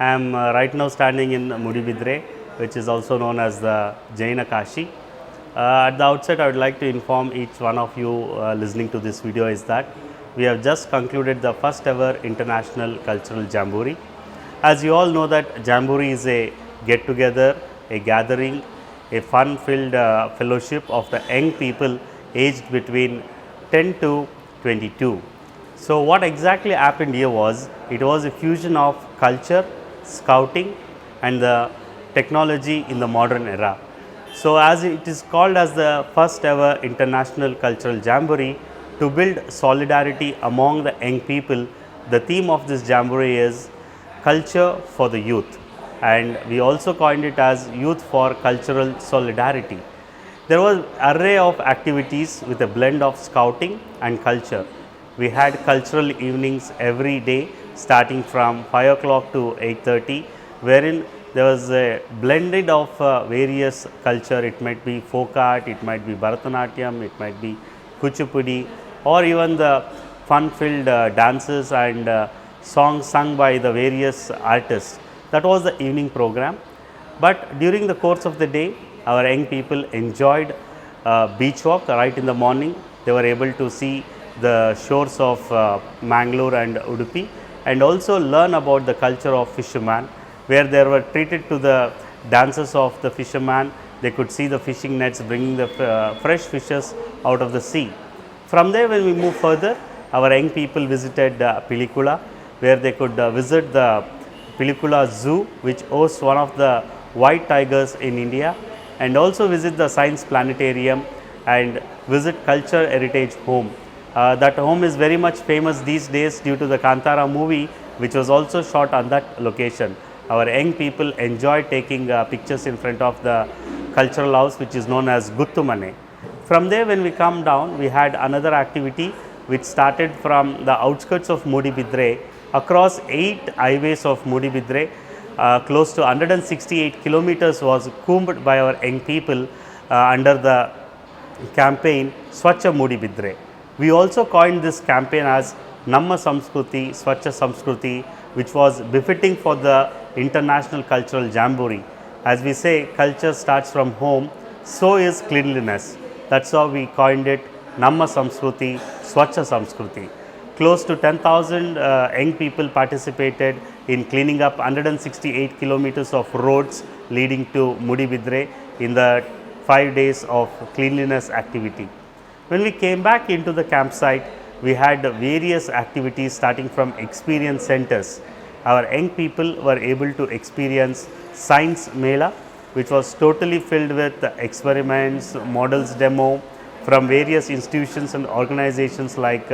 I am right now standing in Mudibidre, which is also known as the Jaina Kashi. At the outset, I would like to inform each one of you listening to this video is that we have just concluded the first ever International Cultural Jamboree. As you all know that Jamboree is a get together, a gathering, a fun filled fellowship of the young people aged between 10 to 22. So, what exactly happened here was, it was a fusion of culture, scouting and the technology in the modern era. So, as it is called as the first ever International Cultural Jamboree, to build solidarity among the young people, the theme of this Jamboree is Culture for the Youth, and we also coined it as Youth for Cultural Solidarity. There was array of activities with a blend of scouting and culture. We had cultural evenings every day starting from 5 o'clock to 8:30, wherein there was a blended of various culture. It might be folk art, it might be Bharatanatyam, it might be Kuchipudi, or even the fun-filled dances and songs sung by the various artists. That was the evening program. But during the course of the day, our young people enjoyed beach walk right in the morning. They were able to see the shores of Mangalore and Udupi, and also learn about the culture of fishermen, where they were treated to the dances of the fisherman. They could see the fishing nets bringing the fresh fishes out of the sea. From there, when we move further, our young people visited Pilikula, where they could visit the Pilikula Zoo, which hosts one of the white tigers in India, and also visit the Science Planetarium and visit Culture Heritage Home. That home is very much famous these days due to the Kantara movie, which was also shot on that location. Our young people enjoy taking pictures in front of the cultural house, which is known as Guttumane. From there, when we come down, we had another activity which started from the outskirts of Mudibidre across 8 highways of Mudibidre. Close to 168 kilometers was combed by our young people under the campaign Swachha Mudibidre. We also coined this campaign as Namma Samskruti, Swachha Samskruti, which was befitting for the International Cultural Jamboree. As we say, culture starts from home, so is cleanliness. That's how we coined it Namma Samskruti, Swachha Samskruti. Close to 10,000 young people participated in cleaning up 168 kilometers of roads leading to Mudibidre in the 5 days of cleanliness activity. When we came back into the campsite, we had various activities starting from experience centers. Our young people were able to experience Science Mela, which was totally filled with experiments, models demo from various institutions and organizations like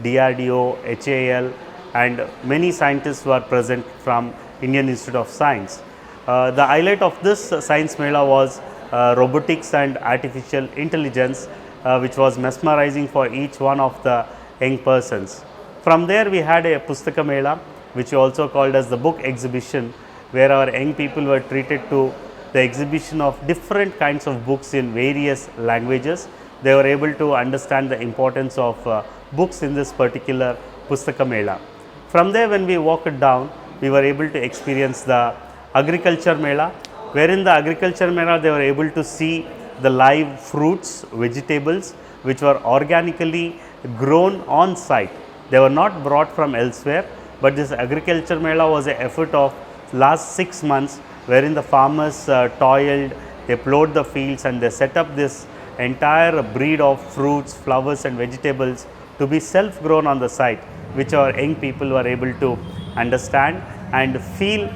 DRDO, HAL, and many scientists were present from Indian Institute of Science. The highlight of this Science Mela was robotics and artificial intelligence, which was mesmerizing for each one of the young persons. From there, we had a Pustaka Mela, which we also called as the book exhibition, where our young people were treated to the exhibition of different kinds of books in various languages. They were able to understand the importance of books in this particular Pustaka Mela. From there, when we walked down, we were able to experience the Agriculture Mela, wherein the Agriculture Mela they were able to see the live fruits, vegetables, which were organically grown on site. They were not brought from elsewhere, but this Agriculture Mela was an effort of last 6 months, wherein the farmers toiled, they plowed the fields and they set up this entire breed of fruits, flowers and vegetables to be self-grown on the site, which our young people were able to understand and feel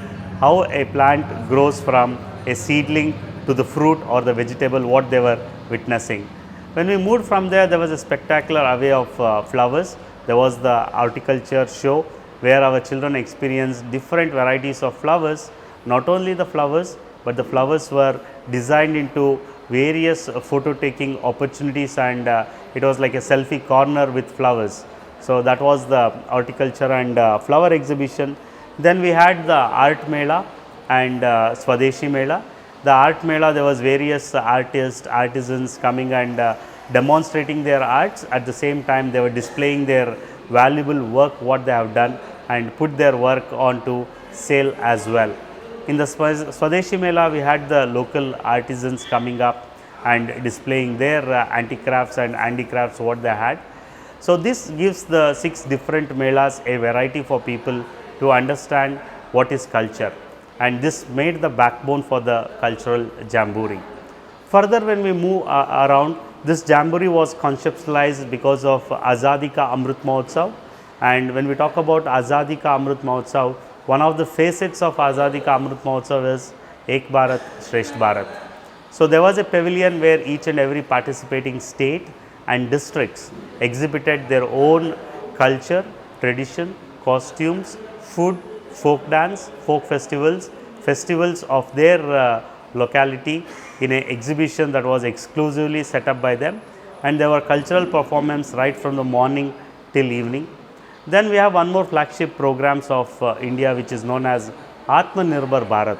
how a plant grows from a seedling to the fruit or the vegetable, what they were witnessing. When we moved from there, there was a spectacular array of flowers. There was the horticulture show, where our children experienced different varieties of flowers. Not only the flowers, but the flowers were designed into various photo taking opportunities, and it was like a selfie corner with flowers. So, that was the horticulture and flower exhibition. Then we had the art mela and Swadeshi mela. The art mela, there was various artists, artisans coming and demonstrating their arts. At the same time, they were displaying their valuable work, what they have done, and put their work onto sale as well. In the Swadeshi Mela, we had the local artisans coming up and displaying their anti-crafts and handicrafts what they had. So, this gives the 6 different melas a variety for people to understand what is culture, and this made the backbone for the cultural jamboree. Further, when we move around, this jamboree was conceptualized because of Azadi Ka Amrit Mahotsav, and when we talk about Azadi Ka Amrit Mahotsav, one of the facets of Azadi Ka Amrit Mahotsav is Ek Bharat Shresth Bharat. So, there was a pavilion where each and every participating state and districts exhibited their own culture, tradition, costumes, food, folk dance, folk festivals, festivals of their locality in an exhibition that was exclusively set up by them, and there were cultural performance right from the morning till evening. Then we have one more flagship programs of India, which is known as Atmanirbhar Bharat.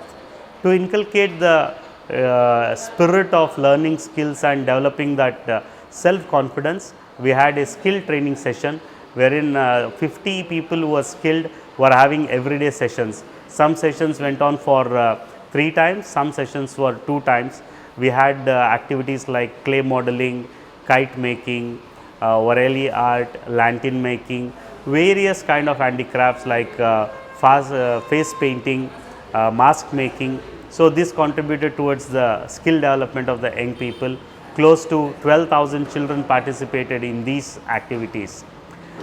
To inculcate the spirit of learning skills and developing that self-confidence, we had a skill training session wherein 50 people who were skilled were having everyday sessions. Some sessions went on for 3 times, some sessions were 2 times. We had activities like clay modeling, kite making, Vareli art, lantern making, various kind of handicrafts like face painting, mask making. So, this contributed towards the skill development of the young people. Close to 12,000 children participated in these activities.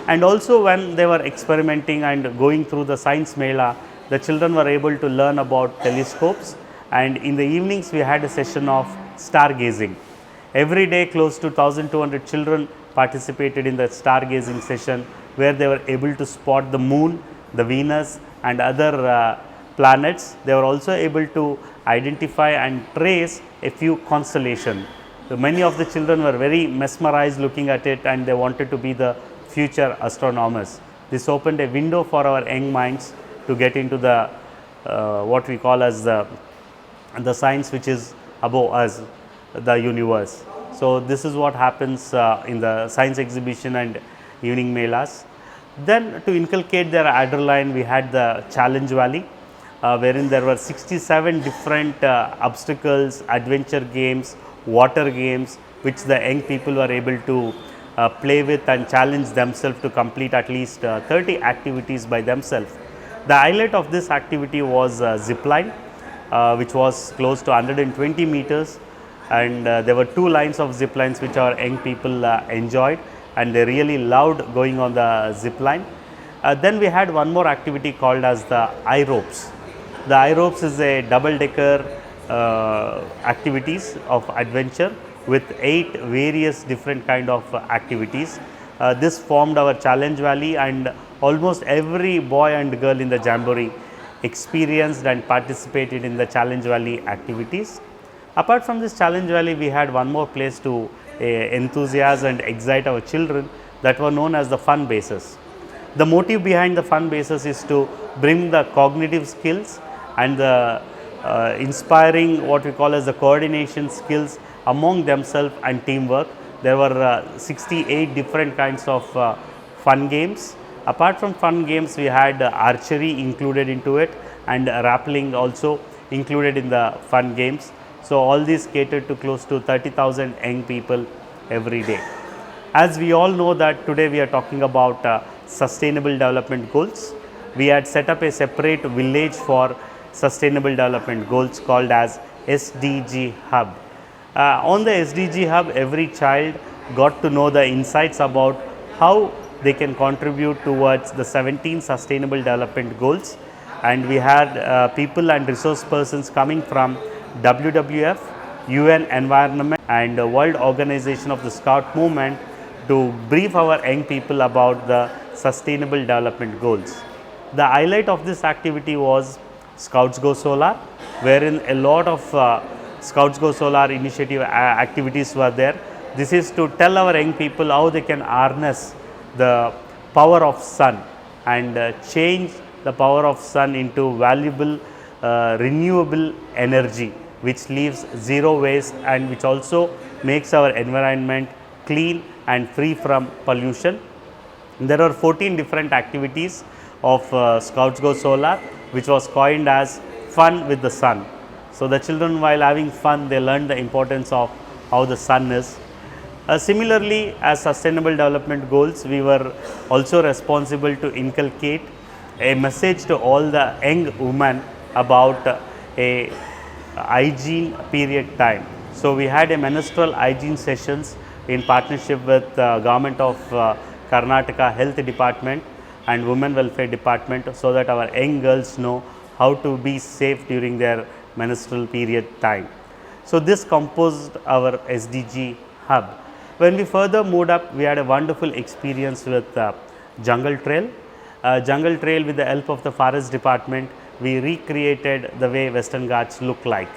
And also, when they were experimenting and going through the science mela, the children were able to learn about telescopes, and in the evenings we had a session of stargazing. Every day close to 1200 children participated in the stargazing session, where they were able to spot the moon, the Venus and other planets. They were also able to identify and trace a few constellations. So, many of the children were very mesmerized looking at it, and they wanted to be the future astronomers. This opened a window for our young minds to get into the what we call as the science which is above us, the universe. So, this is what happens in the science exhibition and evening melas. Then, to inculcate their adrenaline, we had the challenge valley, wherein there were 67 different obstacles, adventure games, water games, which the young people were able to play with and challenge themselves to complete at least 30 activities by themselves. The highlight of this activity was zip line, which was close to 120 meters, and there were 2 lines of zip lines which our young people enjoyed, and they really loved going on the zip line. Then we had one more activity called as the eye ropes. The eye ropes is a double decker activities of adventure with 8 various different kind of activities. This formed our challenge valley, and almost every boy and girl in the jamboree experienced and participated in the challenge valley activities. Apart from this challenge valley, we had one more place to enthusiast and excite our children, that were known as the fun bases. The motive behind the fun bases is to bring the cognitive skills and the inspiring what we call as the coordination skills among themselves and teamwork. There were 68 different kinds of fun games. Apart from fun games, we had archery included into it, and rappelling also included in the fun games. So, all these catered to close to 30,000 young people every day. As we all know that today we are talking about sustainable development goals. We had set up a separate village for sustainable development goals called as SDG Hub. On the SDG Hub, every child got to know the insights about how they can contribute towards the 17 sustainable development goals, and we had people and resource persons coming from WWF, UN Environment and World Organization of the Scout Movement to brief our young people about the sustainable development goals. The highlight of this activity was Scouts Go Solar, wherein a lot of Scouts Go Solar initiative activities were there. This is to tell our young people how they can harness the power of sun and change the power of sun into valuable renewable energy, which leaves zero waste and which also makes our environment clean and free from pollution. There are 14 different activities of Scouts Go Solar. which was coined as fun with the sun. So the children, while having fun, they learned the importance of how the sun is. Similarly, as sustainable development goals, we were also responsible to inculcate a message to all the young women about a hygiene period time. So we had a menstrual hygiene sessions in partnership with government of Karnataka Health Department and Women Welfare Department, so that our young girls know how to be safe during their menstrual period time. So this composed our SDG hub. When we further moved up, we had a wonderful experience with jungle trail. Jungle trail, with the help of the forest department, we recreated the way Western Ghats look like.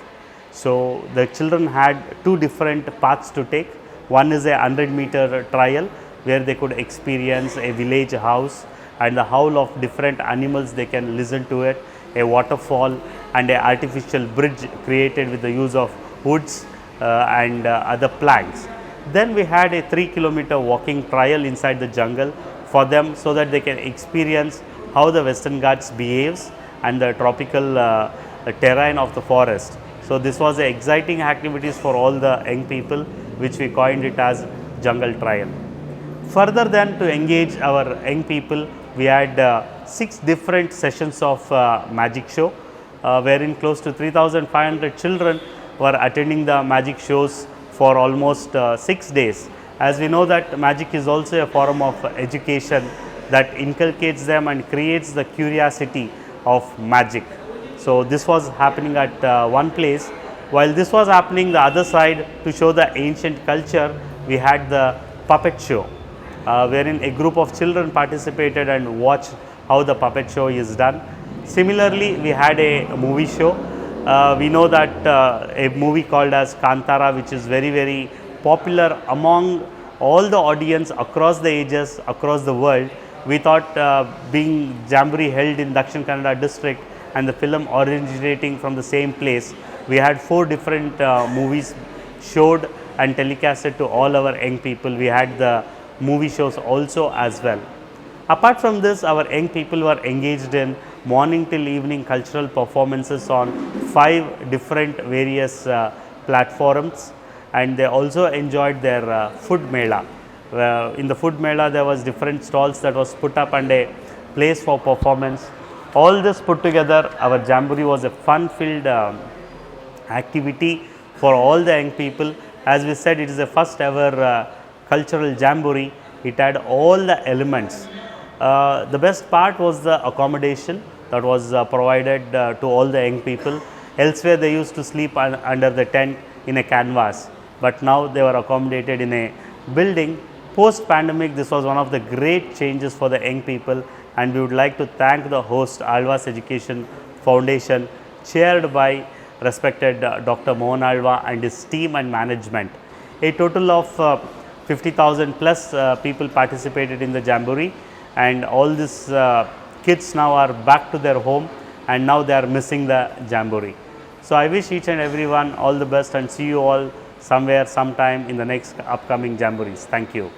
So the children had two different paths to take. One is a 100-meter trial where they could experience a village house and the howl of different animals, they can listen to it, a waterfall and a artificial bridge created with the use of woods and other planks. Then we had a 3-kilometer walking trial inside the jungle for them, so that they can experience how the Western Ghats behaves and the tropical terrain of the forest. So this was the exciting activities for all the young people, which we coined it as jungle trial. Further than to engage our young people, we had 6 different sessions of magic show, wherein close to 3,500 children were attending the magic shows for almost 6 days. As we know that magic is also a form of education that inculcates them and creates the curiosity of magic. So this was happening at one place. While this was happening, the other side, to show the ancient culture, we had the puppet show, wherein a group of children participated and watched how the puppet show is done. Similarly, we had a movie show. We know that a movie called as Kantara, which is very popular among all the audience across the ages, across the world. We thought, being Jamboree held in Dakshin Kannada district and the film originating from the same place, we had 4 different movies showed and telecasted to all our young people. We had the movie shows also as well. Apart from this, our young people were engaged in morning till evening cultural performances on 5 different various platforms, and they also enjoyed their food mela. In the food mela, there was different stalls that was put up and a place for performance. All this put together, our Jamboree was a fun-filled activity for all the young people. As we said, it is the first ever cultural Jamboree. It had all the elements. The best part was the accommodation that was provided to all the young people. Elsewhere, they used to sleep under the tent in a canvas, but now they were accommodated in a building. Post pandemic, this was one of the great changes for the young people, and we would like to thank the host, Alva's Education Foundation, chaired by respected Dr. Mohan Alva and his team and management. A total of 50,000 plus people participated in the Jamboree, and all these kids now are back to their home, and now they are missing the Jamboree. So I wish each and everyone all the best, and see you all somewhere sometime in the next upcoming Jamborees. Thank you.